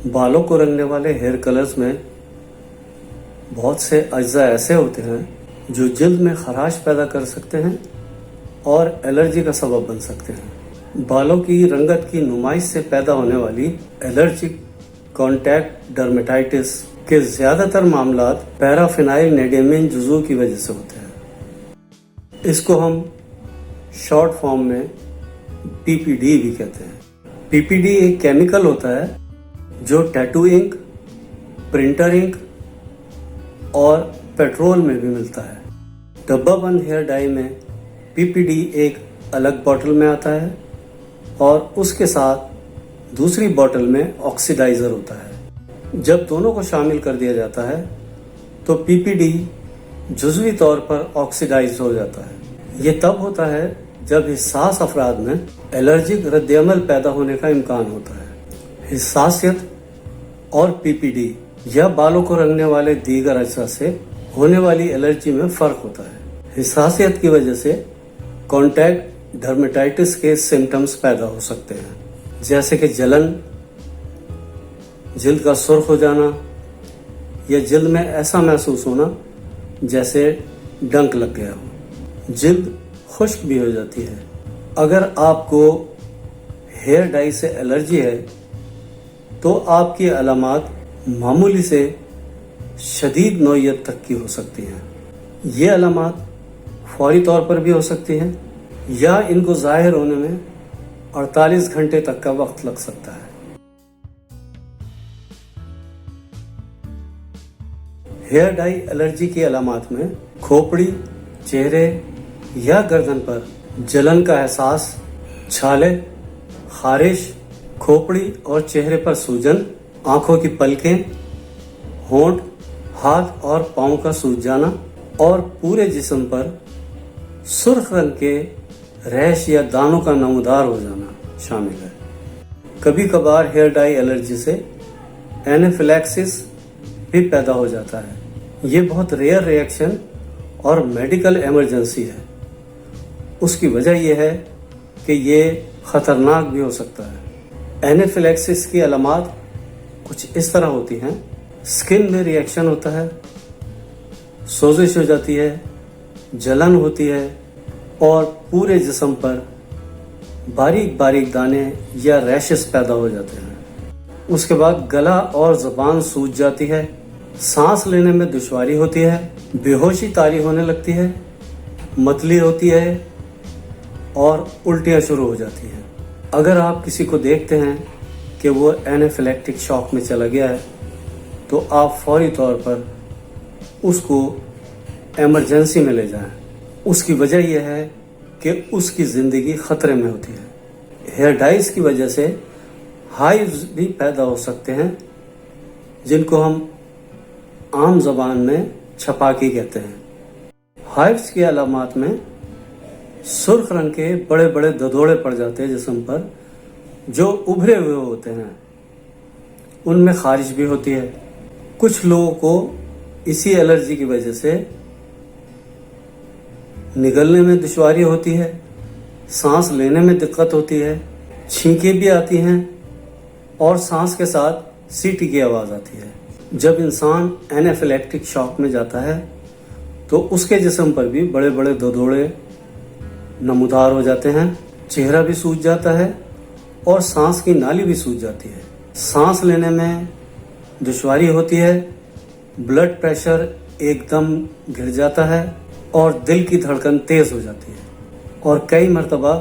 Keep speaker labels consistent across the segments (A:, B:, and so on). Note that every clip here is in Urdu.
A: بالوں کو رنگنے والے ہیئر کلرز میں بہت سے اجزاء ایسے ہوتے ہیں جو جلد میں خراش پیدا کر سکتے ہیں اور الرجی کا سبب بن سکتے ہیں۔ بالوں کی رنگت کی نمائش سے پیدا ہونے والی الرجک کانٹیکٹ ڈرمیٹائٹس کے زیادہ تر معاملات پیرافینائل نیڈیمین جزو کی وجہ سے ہوتے ہیں۔ اس کو ہم شارٹ فارم میں پی پی ڈی بھی کہتے ہیں۔ پی پی ڈی ایک کیمیکل ہوتا ہے جو ٹیٹو انک، پرنٹر انک اور پیٹرول میں بھی ملتا ہے۔ ڈبہ بند ہیئر ڈائی میں پی پی ڈی ایک الگ باٹل میں آتا ہے اور اس کے ساتھ دوسری باٹل میں آکسیڈائزر ہوتا ہے۔ جب دونوں کو شامل کر دیا جاتا ہے تو پی پی ڈی جزوی طور پر آکسیڈائز ہو جاتا ہے۔ یہ تب ہوتا ہے جب حساس افراد میں الرجک رد عمل پیدا ہونے کا امکان ہوتا ہے۔ حساسیت اور پی پی ڈی یا بالوں کو رنگنے والے دیگر اجزاء سے ہونے والی الرجی میں فرق ہوتا ہے۔ حساسیت کی وجہ سے کانٹیکٹ ڈرمیٹائٹس کے سمٹمز پیدا ہو سکتے ہیں، جیسے کہ جلن، جلد کا سرخ ہو جانا یا جلد میں ایسا محسوس ہونا جیسے ڈنک لگ گیا ہو۔ جلد خشک بھی ہو جاتی ہے۔ اگر آپ کو ہیئر ڈائی سے الرجی ہے تو آپ کی علامات معمولی سے شدید نوعیت تک کی ہو سکتی ہیں۔ یہ علامات فوری طور پر بھی ہو سکتی ہیں یا ان کو ظاہر ہونے میں 48 گھنٹے تک کا وقت لگ سکتا ہے۔ ہیئر ڈائی الرجی کی علامات میں کھوپڑی، چہرے یا گردن پر جلن کا احساس، چھالے، خارش، کھوپڑی اور چہرے پر سوجن، آنکھوں کی پلکیں، ہونٹ، ہاتھ اور پاؤں کا سوج جانا اور پورے جسم پر سرخ رنگ کے ریش یا دانوں کا نمودار ہو جانا شامل ہے۔ کبھی کبھار ہیئر ڈائی الرجی سے اینافیلیکسس بھی پیدا ہو جاتا ہے۔ یہ بہت ریئر ریئیکشن اور میڈیکل ایمرجنسی ہے۔ اس کی وجہ یہ ہے کہ یہ خطرناک بھی ہو سکتا ہے۔ اینافیلیکسس کی علامات کچھ اس طرح ہوتی ہیں: اسکن میں ری ایکشن ہوتا ہے، سوزش ہو جاتی ہے، جلن ہوتی ہے اور پورے جسم پر باریک باریک دانے یا ریشز پیدا ہو جاتے ہیں۔ اس کے بعد گلا اور زبان سوج جاتی ہے، سانس لینے میں دشواری ہوتی ہے، بے ہوشی طاری ہونے لگتی ہے، متلی ہوتی ہے اور الٹیاں شروع ہو جاتی ہیں۔ اگر آپ کسی کو دیکھتے ہیں کہ وہ اینافیلیکٹک شاک میں چلا گیا ہے تو آپ فوری طور پر اس کو ایمرجنسی میں لے جائیں۔ اس کی وجہ یہ ہے کہ اس کی زندگی خطرے میں ہوتی ہے۔ ہیئر ڈائز کی وجہ سے ہائیوز بھی پیدا ہو سکتے ہیں، جن کو ہم عام زبان میں چھپاکی کہتے ہیں۔ ہائیوز کی علامات میں سرخ رنگ کے بڑے بڑے ددوڑے پڑ جاتے ہیں جسم پر جو ابھرے ہوئے ہوتے ہیں، ان میں خارش بھی ہوتی ہے۔ کچھ لوگوں کو اسی الرجی کی وجہ سے نگلنے میں دشواری ہوتی ہے، سانس لینے میں دقت ہوتی ہے، چھینکیں بھی آتی ہیں اور سانس کے ساتھ سیٹی کی آواز آتی ہے۔ جب انسان اینافیلیکٹک شاک میں جاتا ہے تو اس کے جسم پر بھی بڑے بڑے ددوڑے نمودار ہو جاتے ہیں، چہرہ بھی سوج جاتا ہے اور سانس کی نالی بھی سوج جاتی ہے۔ سانس لینے میں دشواری ہوتی ہے، بلڈ پریشر ایک دم گر جاتا ہے اور دل کی دھڑکن تیز ہو جاتی ہے اور کئی مرتبہ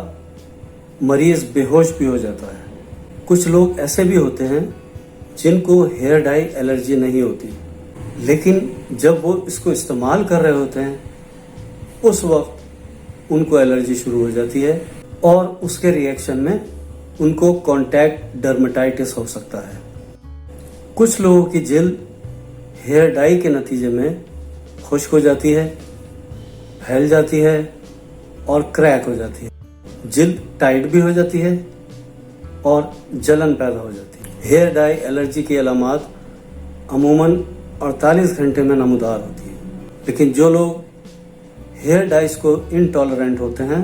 A: مریض بے ہوش بھی ہو جاتا ہے۔ کچھ لوگ ایسے بھی ہوتے ہیں جن کو ہیئر ڈائی الرجی نہیں ہوتی، لیکن جب وہ اس کو استعمال کر رہے ہوتے ہیں اس وقت ان کو الرجی شروع ہو جاتی ہے اور اس کے ری ایکشن میں ان کو کانٹیکٹ ڈرمیٹائٹس ہو سکتا ہے۔ کچھ لوگوں کی جلد ہیئر ڈائی کے نتیجے میں خشک ہو جاتی ہے، پھیل جاتی ہے اور کریک ہو جاتی ہے۔ جلد ٹائٹ بھی ہو جاتی ہے اور جلن پیدا ہو جاتی ہے۔ ہیئر ڈائی الرجی کی علامات عموماً 48 گھنٹے میں نمودار ہوتی ہے، لیکن جو لوگ ہیئر ڈائز کو انٹالرنٹ ہوتے ہیں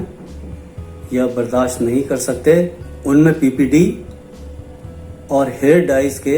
A: یا برداشت نہیں کر سکتے، ان میں پی پی ڈی اور ہیئر ڈائز کے